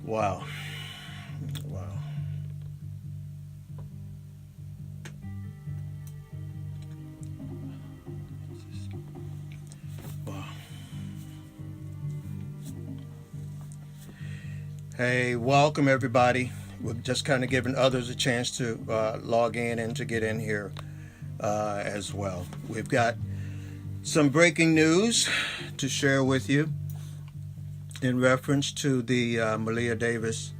Wow. Wow. Wow. Hey, welcome everybody. We're just kind of giving others a chance to log in and to get in here as well. We've got some breaking news to share with you in reference to the Malia Davis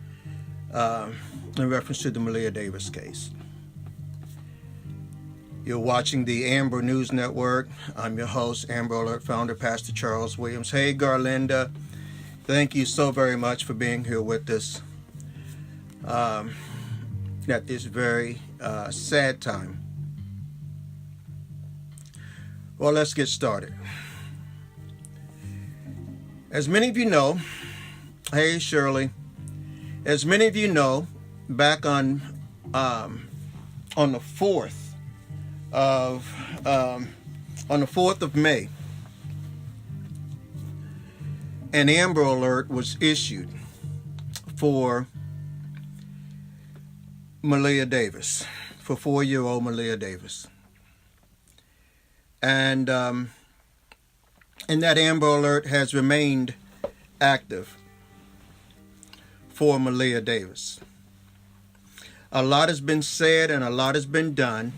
case. You're watching the Amber News Network. I'm your host, Amber Alert founder, Pastor Charles Williams. Hey, Garlinda, thank you so very much for being here with us at this very sad time. Well, let's get started. As many of you know, hey Shirley, as many of you know, back on the 4th of May, an Amber Alert was issued for Malia Davis, for 4-year-old Malia Davis. And that Amber Alert has remained active for Malia Davis. A lot has been said and a lot has been done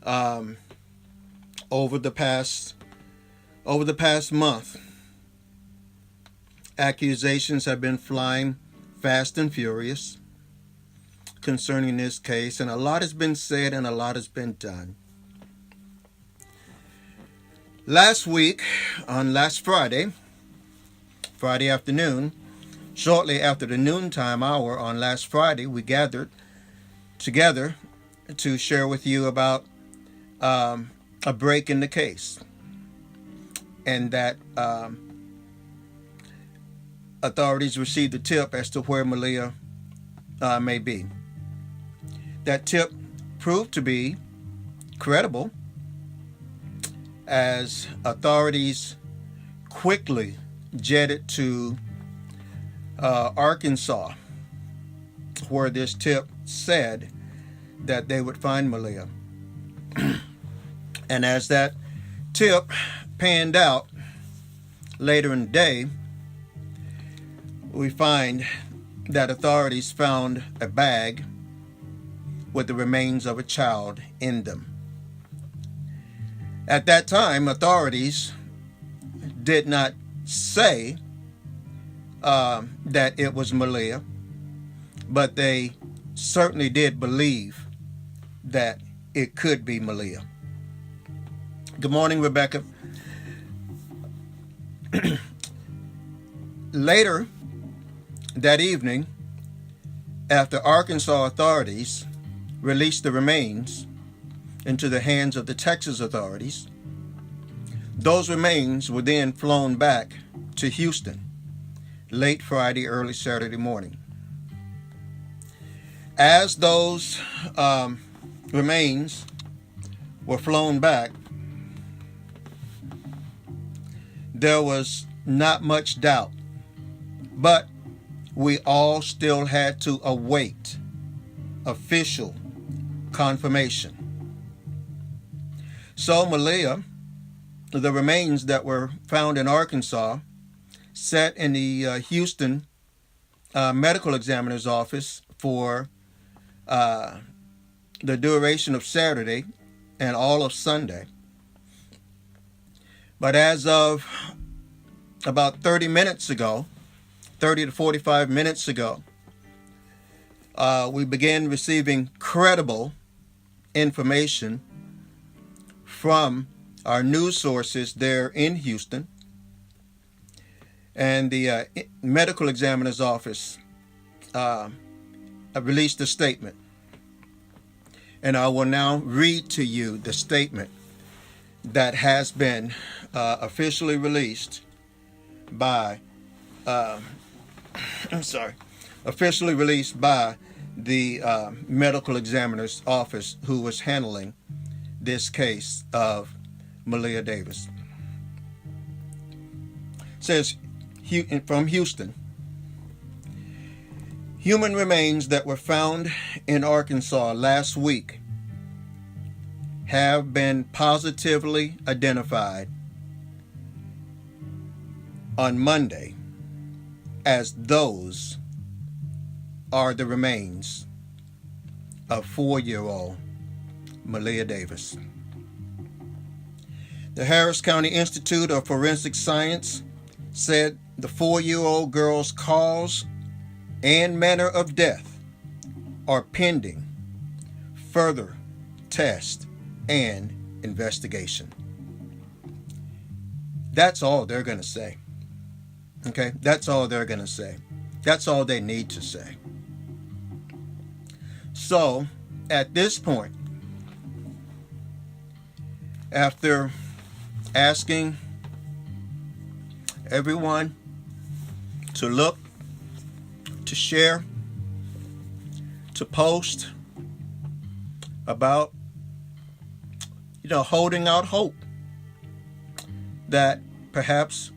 over the past month. Accusations have been flying fast and furious concerning this case, and a lot has been said and a lot has been done. Last week, on last Friday afternoon, shortly after the noontime hour on last Friday, we gathered together to share with you about a break in the case, and that authorities received a tip as to where Malia may be. That tip proved to be credible, as authorities quickly jetted to Arkansas, where this tip said that they would find Malia. And as that tip panned out later in the day, we find that authorities found a bag with the remains of a child in them. At that time, authorities did not say that it was Malia, but they certainly did believe that it could be Malia. Good morning, Rebecca. Later that evening, after Arkansas authorities released the remains into the hands of the Texas authorities, those remains were then flown back to Houston late Friday, early Saturday morning. As those remains were flown back, there was not much doubt, but we all still had to await official confirmation. So Malia, the remains that were found in Arkansas, sat in the Houston medical examiner's office for the duration of Saturday and all of Sunday. But as of about 30 to 45 minutes ago, we began receiving credible information from our news sources there in Houston, and the medical examiner's office released a statement. And I will now read to you the statement that has been officially released by officially released by the medical examiner's office who was handling this case of Malia Davis. It says from Houston, Human remains that were found in Arkansas last week have been positively identified on Monday as those are the remains of 4-year-old Malia Davis. The Harris County Institute of Forensic Science said the 4-year-old girl's cause and manner of death are pending further test and investigation. That's all they're going to say. Okay? That's all they're going to say. That's all they need to say. So, at this point, after asking everyone to look, to share, to post about, holding out hope that perhaps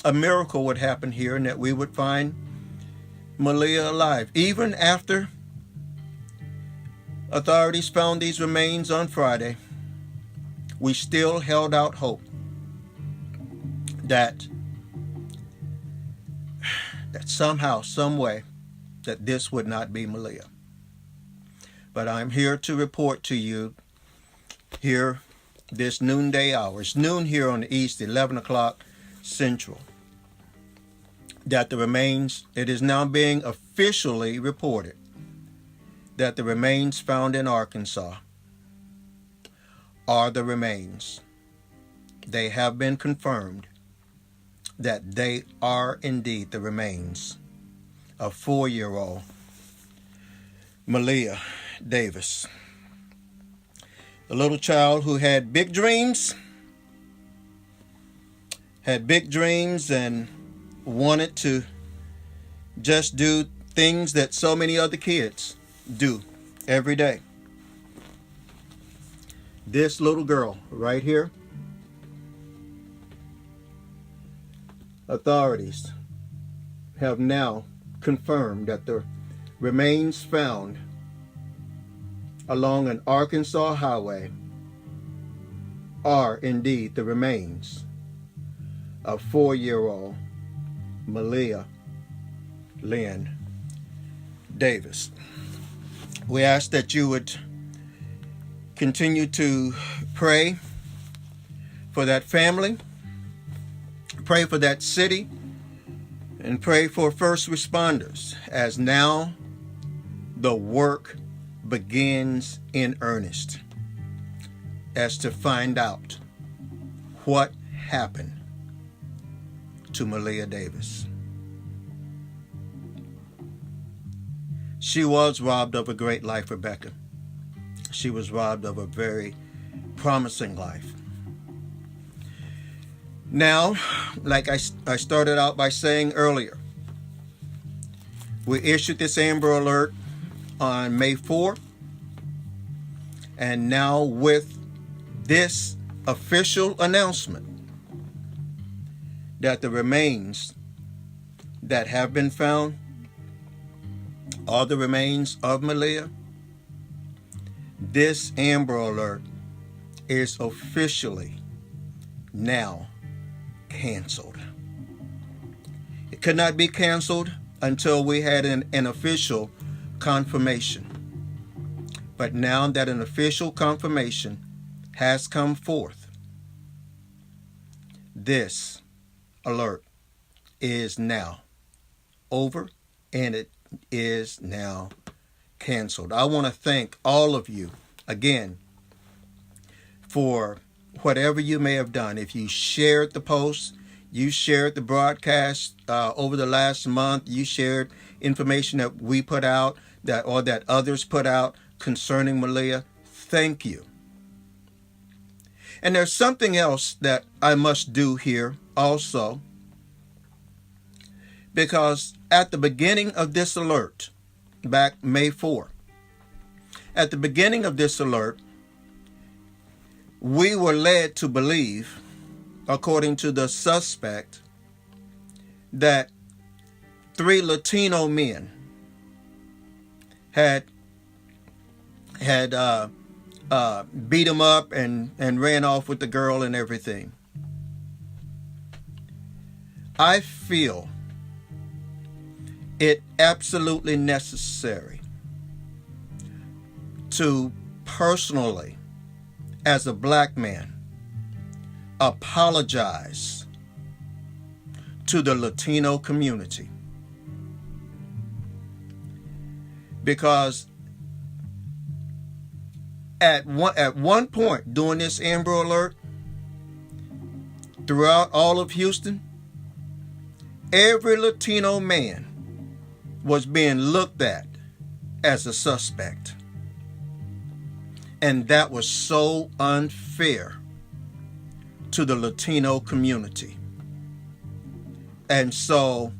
a miracle would happen here and that we would find Malia alive. Even after authorities found these remains on Friday, we still held out hope that somehow, some way, that this would not be Malia. But I'm here to report to you here this noonday hour. It's noon here on the East, 11 o'clock Central, that the remains, it is now being officially reported that the remains found in Arkansas are the remains. They have been confirmed that they are indeed the remains of 4-year-old Malia Davis. A little child who had big dreams and wanted to just do things that so many other kids do every day. This little girl right here, authorities have now confirmed that the remains found along an Arkansas highway are indeed the remains of 4-year-old Malia Lynn Davis. We ask that you would continue to pray for that family, pray for that city, and pray for first responders as now the work begins in earnest as to find out what happened to Malia Davis. She was robbed of a great life, Rebecca. She was robbed of a very promising life. Now, like I started out by saying earlier, we issued this Amber Alert on May 4, and now with this official announcement that the remains that have been found are the remains of Malia, this Amber Alert is officially now canceled. It could not be canceled until we had an official confirmation. But now that an official confirmation has come forth, this alert is now over and it is now canceled. I want to thank all of you again for whatever you may have done. If you shared the post, you shared the broadcast over the last month, you shared information that we put out that others put out concerning Malia, thank you. And there's something else that I must do here also, because at the beginning of this alert, back May 4, at the beginning of this alert, we were led to believe, according to the suspect, that 3 Latino men had beat him up and ran off with the girl and everything. I feel it absolutely necessary to personally, as a black man, apologize to the Latino community. Because at one point during this Amber Alert, throughout all of Houston, every Latino man was being looked at as a suspect. And that was so unfair to the Latino community. And so,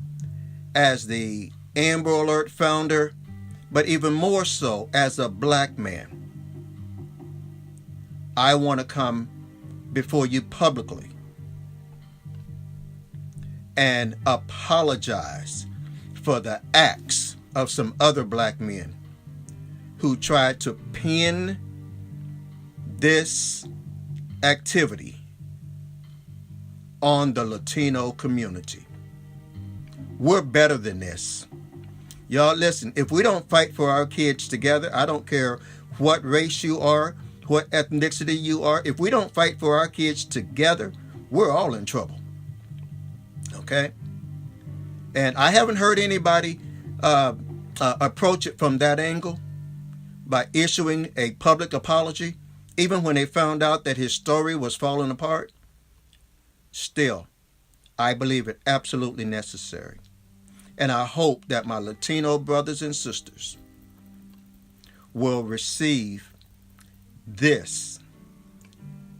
as the Amber Alert founder, but even more so as a black man, I want to come before you publicly and apologize for the acts of some other black men who tried to pin this activity on the Latino community. We're better than this. Y'all listen, if we don't fight for our kids together, I don't care what race you are, what ethnicity you are, if we don't fight for our kids together, we're all in trouble. Okay? And I haven't heard anybody approach it from that angle by issuing a public apology, even when they found out that his story was falling apart. Still, I believe it absolutely necessary. And I hope that my Latino brothers and sisters will receive this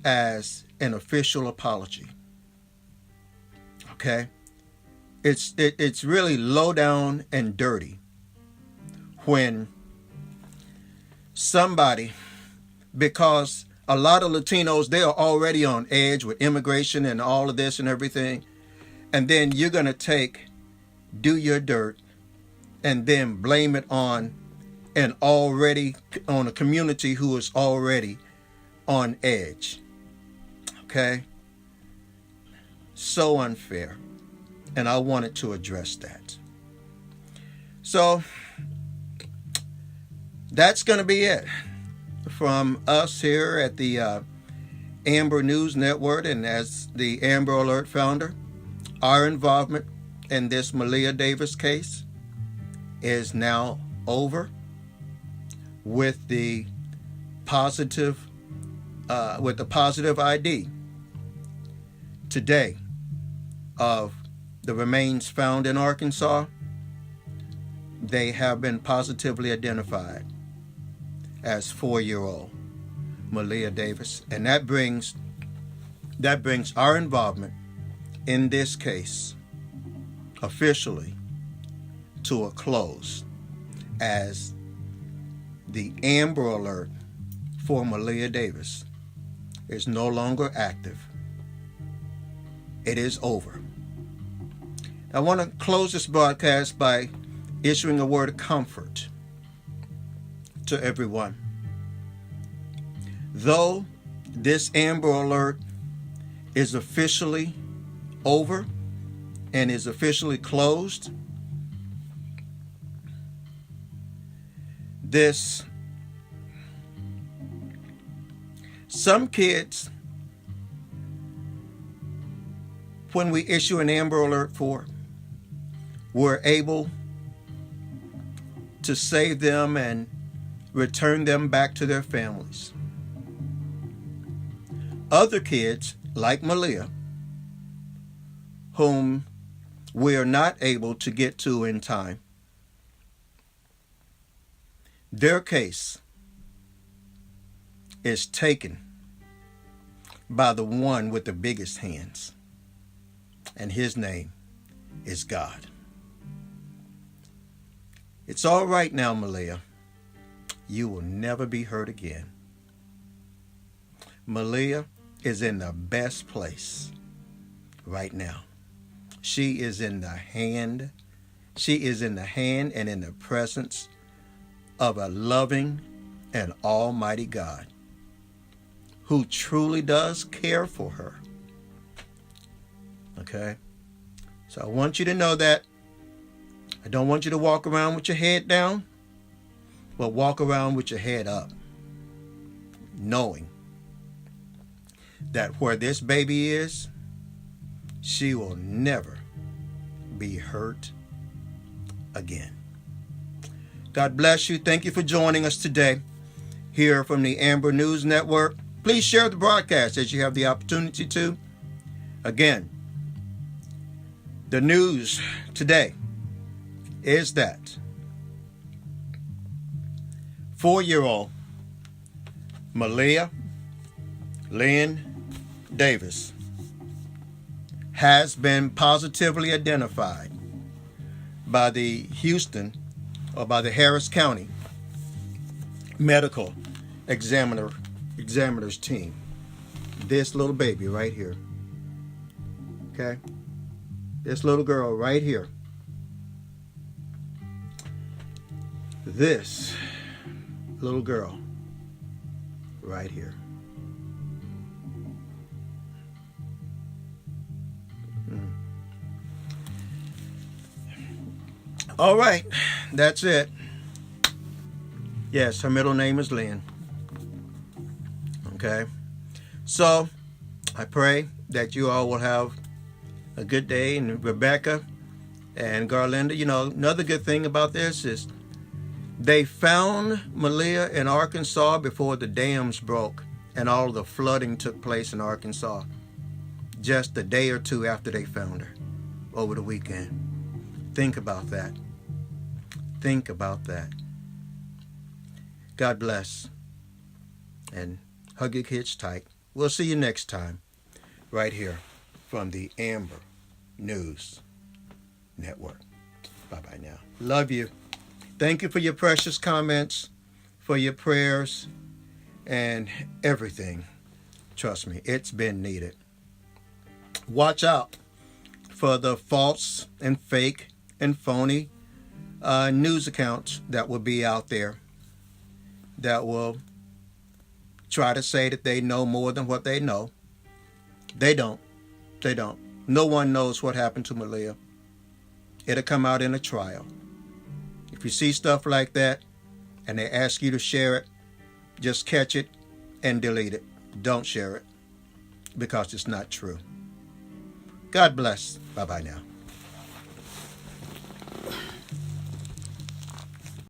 as an official apology. Okay? It's really low down and dirty when somebody, because a lot of Latinos, they are already on edge with immigration and all of this and everything, and then you're going to do your dirt and then blame it on a community who is already on edge. Okay? So unfair. And I wanted to address that. So that's going to be it from us here at the Amber News Network. And as the Amber Alert founder, our involvement in this Malia Davis case is now over with the positive ID today of the remains found in Arkansas. They have been positively identified as 4-year-old Malia Davis, and that brings our involvement in this case officially to a close, as the Amber Alert for Malia Davis is no longer active. It is over. I want to close this broadcast by issuing a word of comfort to everyone. Though this Amber Alert is officially over and is officially closed, some kids, when we issue an Amber Alert for, we're able to save them and return them back to their families. Other kids, like Malia, whom we are not able to get to in time, their case is taken by the one with the biggest hands, and his name is God. It's all right now, Malia. You will never be hurt again. Malia is in the best place right now. She is in the hand and in the presence of a loving and almighty God who truly does care for her. Okay? So I want you to know that. I don't want you to walk around with your head down, but walk around with your head up, knowing that where this baby is, she will never be hurt again. God bless you. Thank you for joining us today here from the Amber News Network. Please share the broadcast as you have the opportunity to. Again, the news today is that 4-year-old Malia Lynn Davis has been positively identified by the Harris County medical examiner's team. This little baby right here. Okay? This little girl right here. This little girl right here. All right, that's it. Yes, her middle name is Lynn. Okay, so I pray that you all will have a good day. And Rebecca and Garlinda, you know, another good thing about this is they found Malia in Arkansas before the dams broke and all the flooding took place in Arkansas. Just a day or two after they found her over the weekend. Think about that. Think about that. God bless. And hug your kids tight. We'll see you next time right here from the Amber News Network. Bye-bye now. Love you. Thank you for your precious comments, for your prayers, and everything. Trust me, it's been needed. Watch out for the false and fake and phony news accounts that will be out there that will try to say that they know more than what they know. They don't. They don't. No one knows what happened to Malia. It'll come out in a trial. If you see stuff like that and they ask you to share it, just catch it and delete it. Don't share it because it's not true. God bless. Bye-bye now.